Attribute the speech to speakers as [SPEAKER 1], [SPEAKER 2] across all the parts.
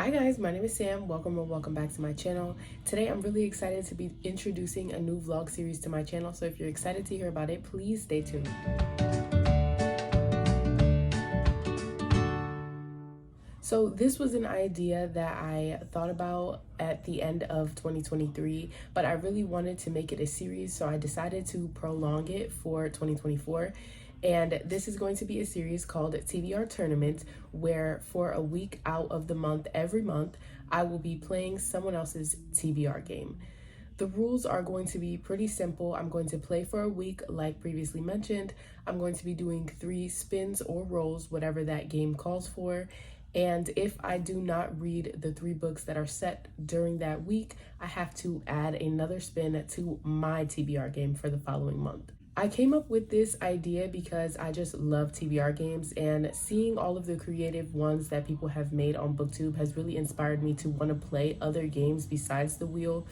[SPEAKER 1] Hi guys, my name is Sam. Welcome or welcome back to my channel. Today I'm really excited to be introducing a new vlog series to my channel, so if you're excited to hear about it, please stay tuned. So this was an idea that I thought about at the end of 2023, but I really wanted to make it a series, so I decided to prolong it for 2024. And this is going to be a series called TBR Tournament, where for a week out of the month, every month, I will be playing someone else's TBR game. The rules are going to be pretty simple. I'm going to play for a week, like previously mentioned. I'm going to be doing 3 spins or rolls, whatever that game calls for. And if I do not read the 3 books that are set during that week, I have to add another spin to my TBR game for the following month. I came up with this idea because I just love TBR games, and seeing all of the creative ones that people have made on BookTube has really inspired me to want to play other games besides the wheel.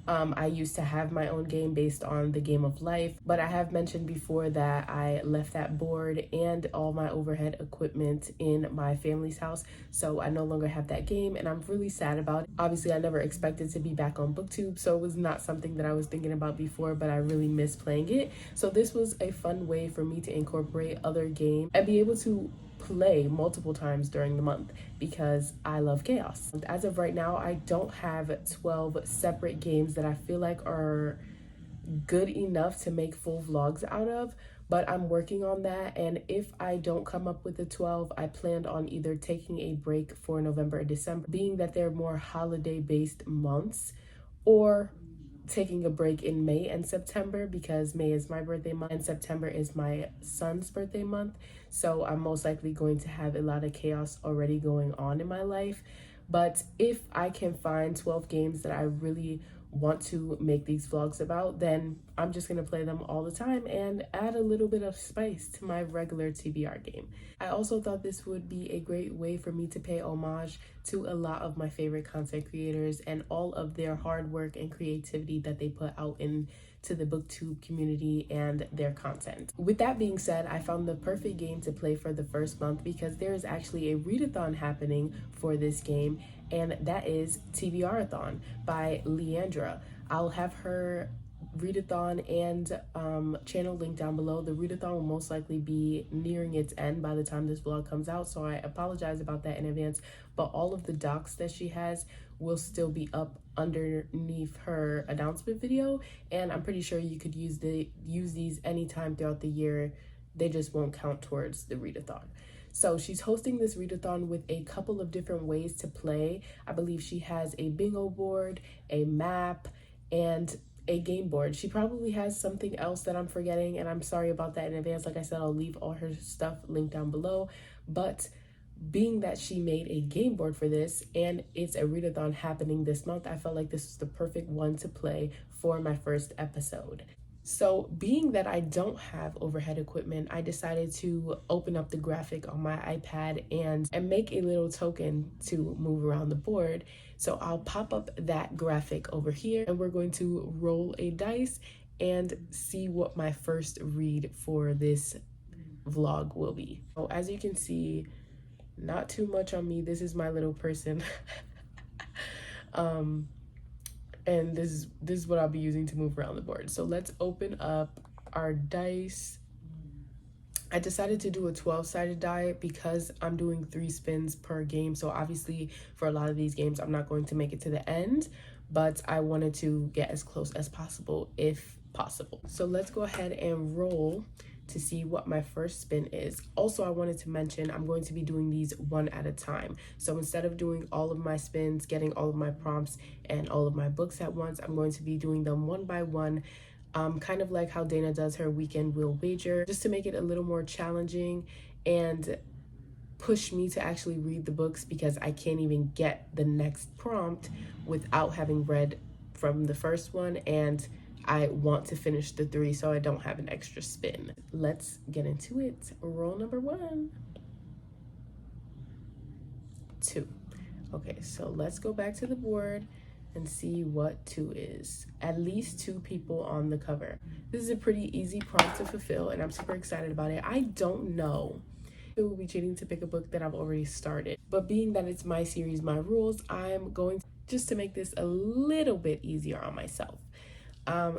[SPEAKER 1] I used to have my own game based on the Game of Life, but I have mentioned before that I left that board and all my overhead equipment in my family's house, so I no longer have that game, and I'm really sad about it. Obviously, I never expected to be back on BookTube, so it was not something that I was thinking about before, but I really miss playing it. So this was a fun way for me to incorporate other games and be able to play multiple times during the month because I love chaos. As of right now, I don't have 12 separate games that I feel like are good enough to make full vlogs out of, but I'm working on that. And if I don't come up with the 12, I planned on either taking a break for November or December, being that they're more holiday based months, or taking a break in May and September because May is my birthday month and September is my son's birthday month. So I'm most likely going to have a lot of chaos already going on in my life. But if I can find 12 games that I really want to make these vlogs about, then I'm just going to play them all the time and add a little bit of spice to my regular TBR game. I also thought this would be a great way for me to pay homage to a lot of my favorite content creators and all of their hard work and creativity that they put out into the BookTube community and their content. With that being said, I found the perfect game to play for the first month because there is actually a readathon happening for this game, and that is TBRATHON by Leandra. I'll have her readathon and channel link down below. The readathon will most likely be nearing its end by the time this vlog comes out, so I apologize about that in advance, but all of the docs that she has will still be up underneath her announcement video, and I'm pretty sure you could use these anytime throughout the year. They just won't count towards the readathon. So she's hosting this readathon with a couple of different ways to play. I believe she has a bingo board, a map, and a game board. She probably has something else that I'm forgetting, and I'm sorry about that in advance. Like I said, I'll leave all her stuff linked down below. But being that she made a game board for this and it's a readathon happening this month, I felt like this was the perfect one to play for my first episode. So being that I don't have overhead equipment, I decided to open up the graphic on my iPad and make a little token to move around the board. So I'll pop up that graphic over here, and we're going to roll a dice and see what my first read for this vlog will be. So as you can see, not too much on me. This is my little person. And this is what I'll be using to move around the board. So let's open up our dice. I decided to do a 12-sided die because I'm doing 3 spins per game. So obviously for a lot of these games, I'm not going to make it to the end, but I wanted to get as close as possible if possible. So let's go ahead and roll to see what my first spin is. Also, I wanted to mention I'm going to be doing these one at a time. So instead of doing all of my spins, getting all of my prompts and all of my books at once, I'm going to be doing them one by one, kind of like how Dana does her weekend wheel wager, just to make it a little more challenging and push me to actually read the books, because I can't even get the next prompt without having read from the first one, and I want to finish the 3 so I don't have an extra spin. Let's get into it. Roll number 1. 2. Okay, so let's go back to the board and see what 2 is. At least 2 people on the cover. This is a pretty easy prompt to fulfill, and I'm super excited about it. I don't know It will be cheating to pick a book that I've already started. But being that it's my series, my rules, I'm going just to make this a little bit easier on myself.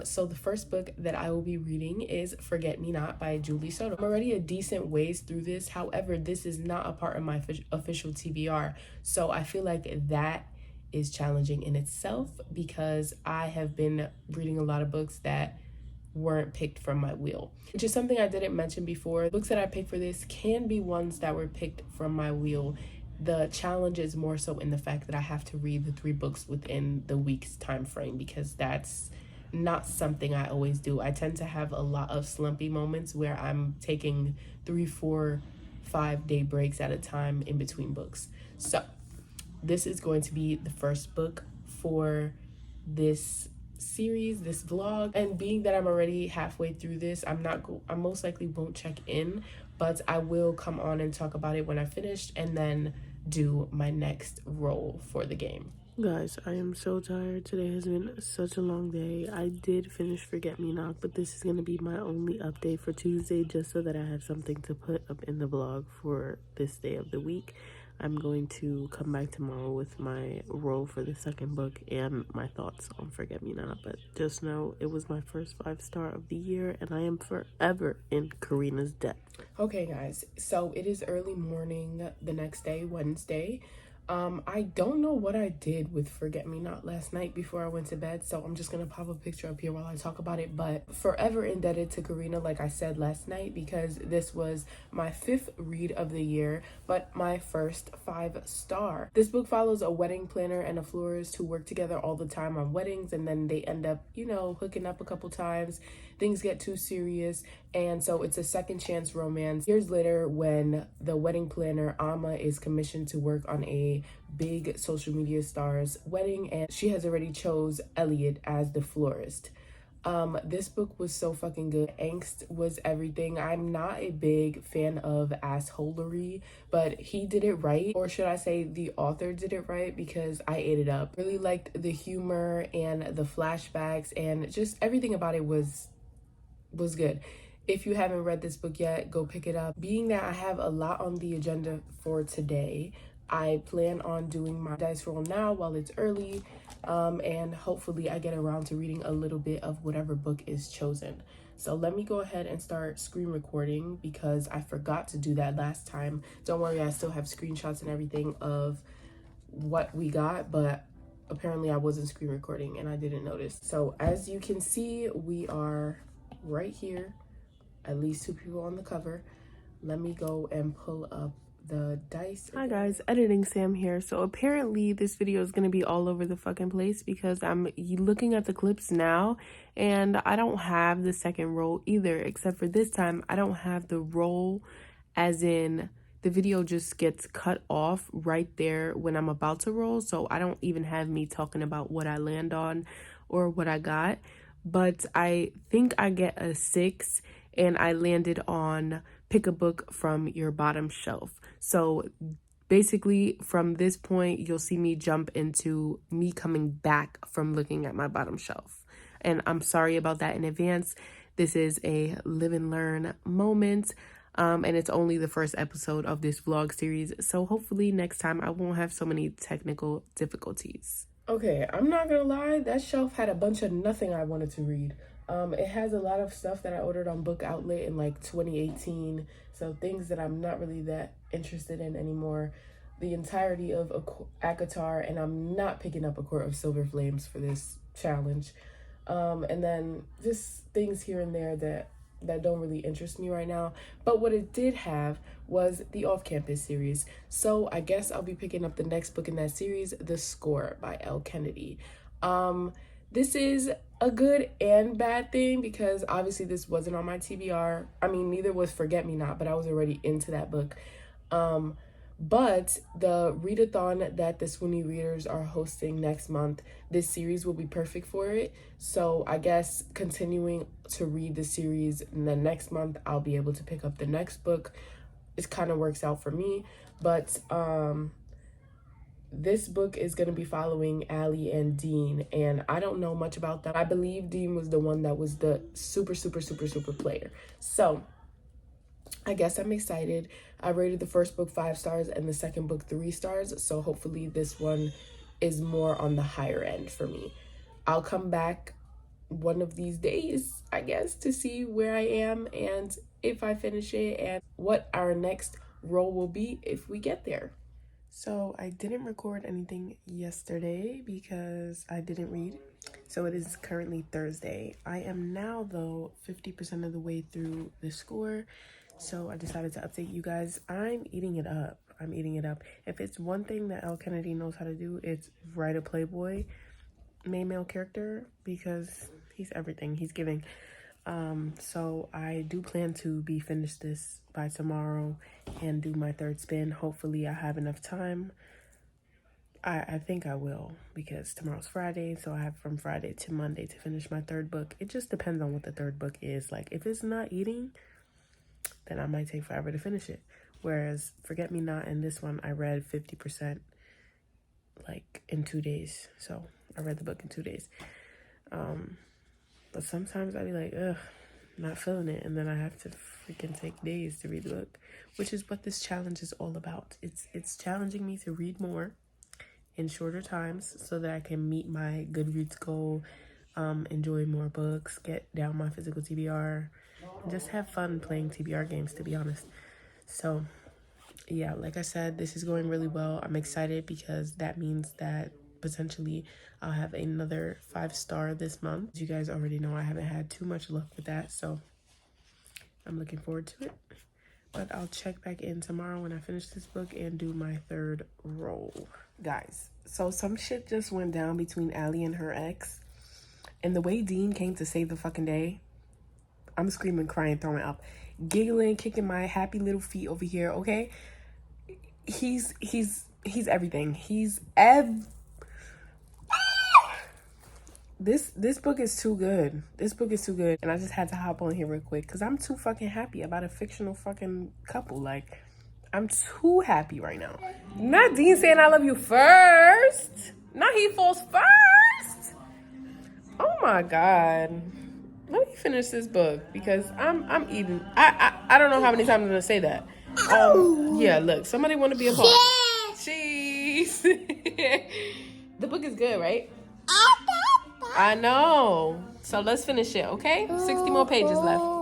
[SPEAKER 1] So the first book that I will be reading is Forget Me Not by Julie Soto. I'm already a decent ways through this. However, this is not a part of my official TBR. So I feel like that is challenging in itself because I have been reading a lot of books that weren't picked from my wheel, which is something I didn't mention before. Books that I picked for this can be ones that were picked from my wheel. The challenge is more so in the fact that I have to read the 3 books within the week's time frame, because that's not something I always do. I tend to have a lot of slumpy moments where I'm taking 3, 4, 5-day breaks at a time in between books. So this is going to be the first book for this series, this vlog. And being that I'm already halfway through this, I most likely won't check in, but I will come on and talk about it when I finish and then do my next role for the game. Guys, I am so tired. Today has been such a long day. I did finish Forget Me Not, but this is going to be my only update for Tuesday, just so that I have something to put up in the vlog for this day of the week. I'm going to come back tomorrow with my role for the second book and my thoughts on Forget Me Not. But just know it was my first 5-star of the year, and I am forever in Karina's debt. Okay, guys, so it is early morning the next day, Wednesday. I don't know what I did with Forget Me Not last night before I went to bed, so I'm just gonna pop a picture up here while I talk about it. But forever indebted to Karina, like I said last night, because this was my 5th read of the year, but my first 5-star. This book follows a wedding planner and a florist who work together all the time on weddings, and then they end up, you know, hooking up a couple times. Things get too serious, and so it's a second chance romance. Years later, when the wedding planner, Amma, is commissioned to work on a big social media star's wedding, and she has already chose Elliot as the florist. This book was so fucking good. Angst was everything. I'm not a big fan of assholery, but he did it right, or should I say the author did it right, because I ate it up. Really liked the humor and the flashbacks, and just everything about it was good. If you haven't read this book yet, go pick it up. Being that I have a lot on the agenda for today, I plan on doing my dice roll now while it's early, and hopefully I get around to reading a little bit of whatever book is chosen. So let me go ahead and start screen recording, because I forgot to do that last time. Don't worry, I still have screenshots and everything of what we got, but apparently I wasn't screen recording and I didn't notice. So as you can see, we are right here, at least 2 people on the cover. Let me go and pull up the dice. Hi guys, editing Sam here. So apparently this video is going to be all over the fucking place, because I'm looking at the clips now and I don't have the second roll either, except for this time I don't have the roll, as in the video just gets cut off right there when I'm about to roll. So I don't even have me talking about what I land on or what I got. But I think I get a 6, and I landed on pick a book from your bottom shelf. So basically from this point, you'll see me jump into me coming back from looking at my bottom shelf. And I'm sorry about that in advance. This is a live and learn moment. And it's only the first episode of this vlog series. So hopefully next time I won't have so many technical difficulties. Okay, I'm not gonna lie, that shelf had a bunch of nothing I wanted to read. It has a lot of stuff that I ordered on Book Outlet in like 2018, so things that I'm not really that interested in anymore. The entirety of ACOTAR, and I'm not picking up A Court of Silver Flames for this challenge. And then just things here and there that don't really interest me right now. But what it did have was the off-campus series. So I guess I'll be picking up the next book in that series, The Score by L. Kennedy. This is a good and bad thing, because obviously this wasn't on my TBR. I mean, neither was Forget Me Not, but I was already into that book. But the readathon that the SWOONY readers are hosting next month, this series will be perfect for it. So I guess continuing to read the series in the next month, I'll be able to pick up the next book. It kind of works out for me. But this book is going to be following Allie and Dean, and I don't know much about that. I believe Dean was the one that was the super player. So I guess I'm excited. I rated the first book 5 stars and the second book 3 stars. So hopefully this one is more on the higher end for me. I'll come back one of these days, I guess, to see where I am and if I finish it and what our next role will be if we get there. So I didn't record anything yesterday because I didn't read. So it is currently Thursday. I am now, though, 50% of the way through the score. So I decided to update you guys. I'm eating it up. I'm eating it up. If it's one thing that L. Kennedy knows how to do, it's write a Playboy male character, because he's everything. He's giving. So I do plan to be finished this by tomorrow and do my third spin. Hopefully I have enough time. I think I will, because tomorrow's Friday, so I have from Friday to Monday to finish my third book. It just depends on what the third book is. Like, if it's not eating, then I might take forever to finish it. Whereas Forget Me Not and this one, I read 50% like in 2 days. So I read the book in 2 days. But sometimes I be like, ugh, not feeling it. And then I have to freaking take days to read the book, which is what this challenge is all about. It's challenging me to read more in shorter times so that I can meet my Goodreads goal, enjoy more books, get down my physical TBR, and just have fun playing TBR games, to be honest. So yeah, like I said, this is going really well. I'm excited because that means that potentially I'll have another 5-star this month. As you guys already know, I haven't had too much luck with that, so I'm looking forward to it. But I'll check back in tomorrow when I finish this book and do my third roll. Guys, so some shit just went down between Allie and her ex, and the way Dean came to save the fucking day, I'm screaming, crying, throwing up, giggling, kicking my happy little feet over here, okay? He's everything. This book is too good. This book is too good. And I just had to hop on here real quick because I'm too fucking happy about a fictional fucking couple. Like, I'm too happy right now. Not Dean saying I love you first. Not he falls first. Oh my God. Let me finish this book because I'm eating. I don't know how many times I'm gonna say that. Yeah, look, somebody want to be a part. Cheese. The book is good, right? I know. So let's finish it, okay? 60 more pages left.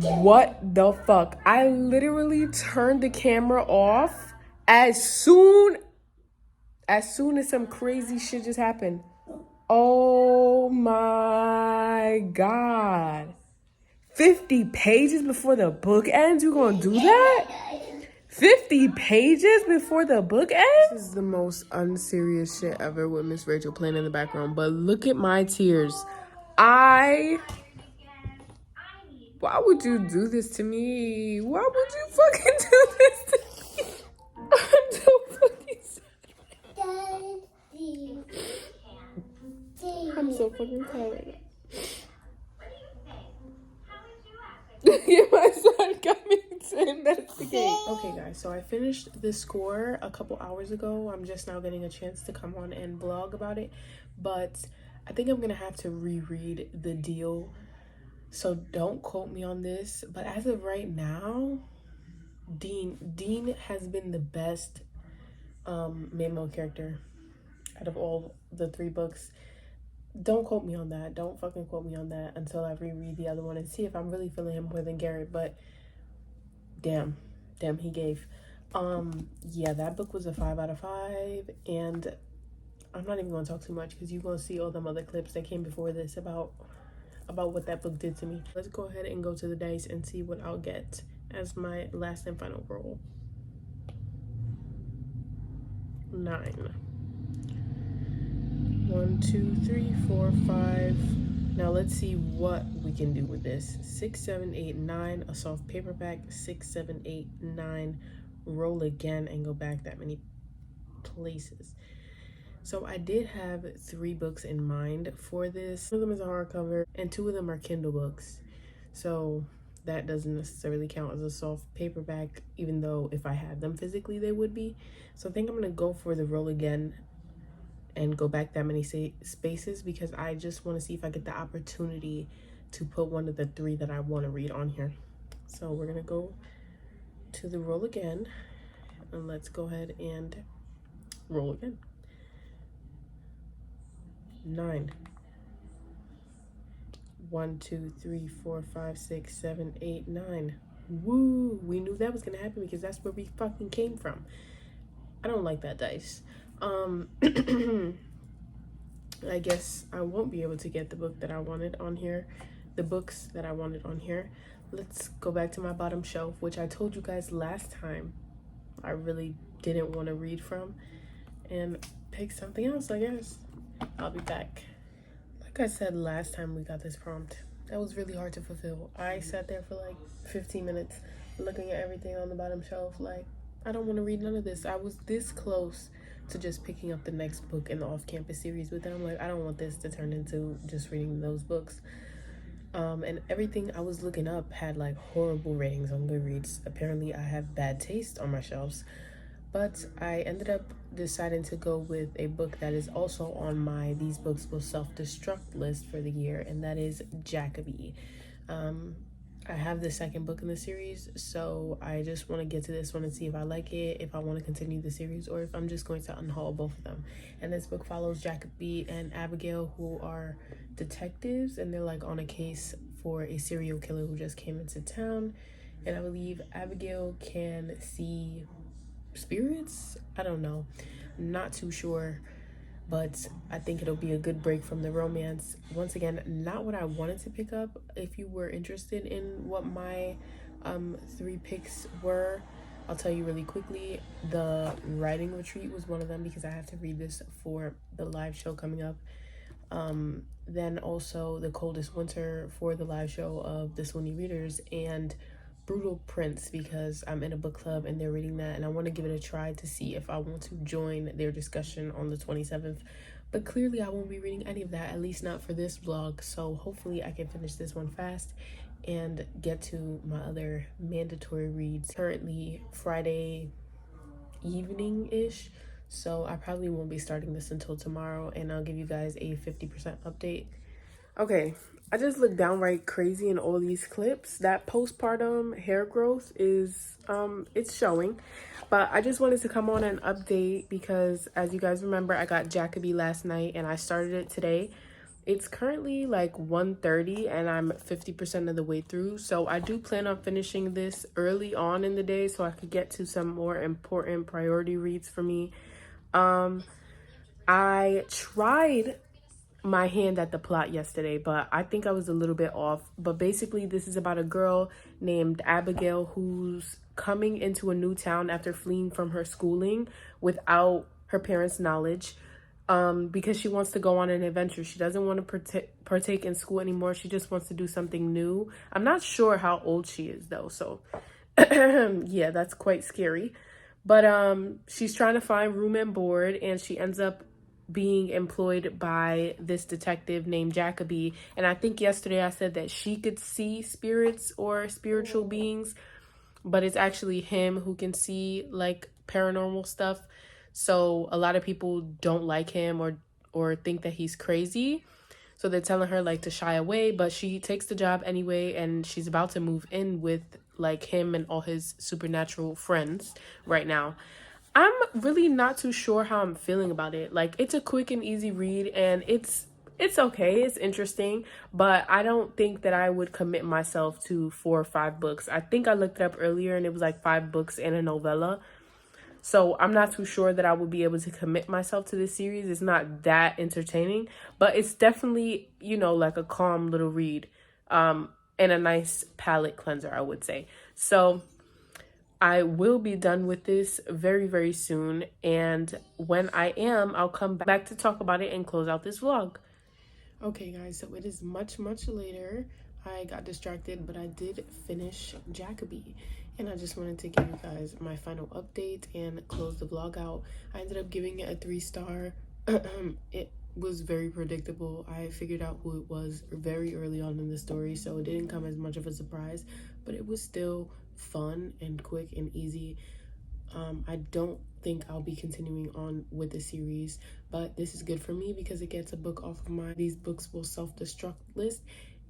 [SPEAKER 1] What the fuck? I literally turned the camera off as soon as some crazy shit just happened. Oh my God. 50 pages before the book ends? You gonna do that? 50 pages before the book ends? This is the most unserious shit ever with Miss Rachel playing in the background. But look at my tears. Why would you do this to me? Why would you fucking do this to me? I'm so fucking sad. I'm so fucking sad right now. Yeah, my son got me to investigate. Okay, guys, so I finished the score a couple hours ago. I'm just now getting a chance to come on and blog about it. But I think I'm gonna have to reread the deal. So don't quote me on this, but as of right now, Dean has been the best male character out of all the 3 books. Don't quote me on that. Don't fucking quote me on that until I reread the other one and see if I'm really feeling him more than Garrett. But damn, he gave. Yeah, that book was a 5 out of 5, and I'm not even gonna talk too much because you're gonna see all them other clips that came before this about what that book did to me. Let's go ahead and go to the dice and see what I'll get as my last and final roll. 9. 1, 2, 3, 4, 5. Now let's see what we can do with this. 6, 7, 8, 9. A soft paperback. 6, 7, 8, 9. Roll again and go back that many places. So I did have 3 books in mind for this. 1 of them is a hardcover and 2 of them are Kindle books. So that doesn't necessarily count as a soft paperback, even though if I had them physically, they would be. So I think I'm gonna go for the roll again and go back that many spaces because I just want to see if I get the opportunity to put one of the 3 that I want to read on here. So we're gonna go to the roll again, and let's go ahead and roll again. 9. 1, 2, 3, 4, 5, 6, 7, 8, 9. Woo! We knew that was gonna happen because that's where we fucking came from. I don't like that dice. I guess I won't be able to get the book that I wanted on here, the books that I wanted on here. Let's go back to my bottom shelf, which I told you guys last time I really didn't want to read from, and pick something else, I guess. I'll be back. Like I said last time we got this prompt, that was really hard to fulfill. I sat there for like 15 minutes looking at everything on the bottom shelf like, I don't want to read none of this. I was this close to just picking up the next book in the off-campus series, but then I'm like, I don't want this to turn into just reading those books. And everything I was looking up had like horrible ratings on Goodreads. Apparently I have bad taste on my shelves, but I ended up deciding to go with a book that is also on my These Books Will Self-Destruct list for the year, and that is Jacoby. I have the 2nd book in the series, so I just want to get to this one and see if I like it, if I want to continue the series, or if I'm just going to unhaul both of them. And this book follows Jacoby and Abigail, who are detectives, and they're like on a case for a serial killer who just came into town. And I believe Abigail can see spirits. I don't know, I'm not too sure, but I think it'll be a good break from the romance. Once again, not what I wanted to pick up. If you were interested in what my 3 picks were, I'll tell you really quickly. The writing retreat was one of them because I have to read this for the live show coming up. Then also The Coldest Winter for the live show of the Sweeney Readers, and Brutal Prince because I'm in a book club and they're reading that, and I want to give it a try to see if I want to join their discussion on the 27th. But clearly I won't be reading any of that, at least not for this vlog. So hopefully I can finish this one fast and get to my other mandatory reads. Currently Friday evening-ish, so I probably won't be starting this until tomorrow, and I'll give you guys a 50% update. Okay, I just look downright crazy in all these clips. That postpartum hair growth is, it's showing. But I just wanted to come on and update because, as you guys remember, I got Jacoby last night and I started it today. It's currently like 1:30 and I'm 50% of the way through. So I do plan on finishing this early on in the day so I could get to some more important priority reads for me. I tried my hand at the plot yesterday, but I think I was a little bit off. But basically this is about a girl named Abigail who's coming into a new town after fleeing from her schooling without her parents' knowledge, because she wants to go on an adventure. She doesn't want to partake in school anymore. She just wants to do something new. I'm not sure how old she is though, so yeah, that's quite scary. But she's trying to find room and board, and she ends up being employed by this detective named Jacoby. And I think yesterday I said that she could see spirits or spiritual beings, but it's actually him who can see like paranormal stuff. So a lot of people don't like him or think that he's crazy. So they're telling her like to shy away, but she takes the job anyway, and she's about to move in with like him and all his supernatural friends right now. I'm really not too sure how I'm feeling about it. Like, it's a quick and easy read, and it's okay, it's interesting, but I don't think that I would commit myself to 4 or 5 books. I think I looked it up earlier and it was like 5 books and a novella. So I'm not too sure that I would be able to commit myself to this series. It's not that entertaining, but it's definitely, you know, like a calm little read, and a nice palate cleanser, I would say. So I will be done with this very, very soon. And when I am, I'll come back to talk about it and close out this vlog. Okay, guys, so it is much, much later. I got distracted, but I did finish Jacoby. And I just wanted to give you guys my final update and close the vlog out. I ended up giving it a 3-star. It was very predictable. I figured out who it was very early on in the story, so it didn't come as much of a surprise, but it was still fun and quick and easy. I don't think I'll be continuing on with the series, but this is good for me because it gets a book off of my these books will self-destruct list,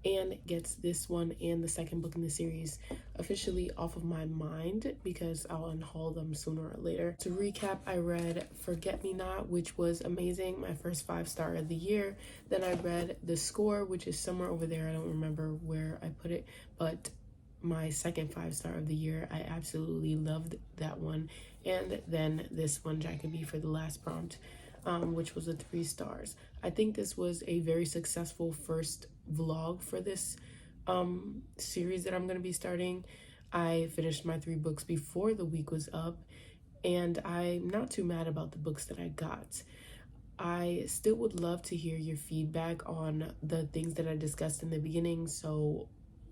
[SPEAKER 1] and gets this one and the second book in the series officially off of my mind because I'll unhaul them sooner or later. To recap, I read Forget Me Not, which was amazing, my first 5-star of the year. Then I read The Score, which is somewhere over there. I don't remember where I put it, but my second 5-star of the year. I absolutely loved that one. And then this one, Jacoby, for the last prompt, which was a 3 stars. I think this was a very successful first vlog for this series that I'm going to be starting. I finished my 3 books before the week was up, and I'm not too mad about the books that I got. I still would love to hear your feedback on the things that I discussed in the beginning. So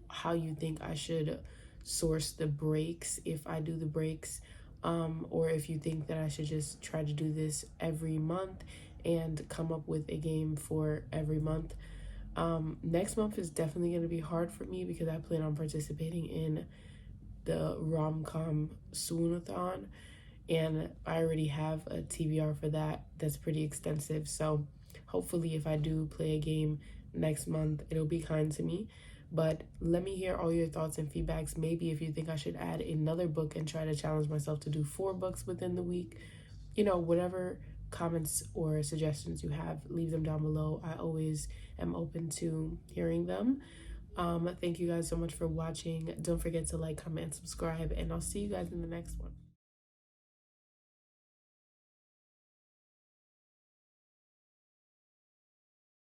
[SPEAKER 1] how you think I should source the breaks if I do the breaks, or if you think that I should just try to do this every month and come up with a game for every month. Next month is definitely going to be hard for me because I plan on participating in the rom-com Swoonathon, and I already have a TBR for that that's pretty extensive. So hopefully if I do play a game next month, it'll be kind to me. But let me hear all your thoughts and feedbacks. Maybe if you think I should add another book and try to challenge myself to do 4 books within the week. You know, whatever comments or suggestions you have, leave them down below. I always am open to hearing them. Thank you guys so much for watching. Don't forget to like, comment, and subscribe, and I'll see you guys in the next one.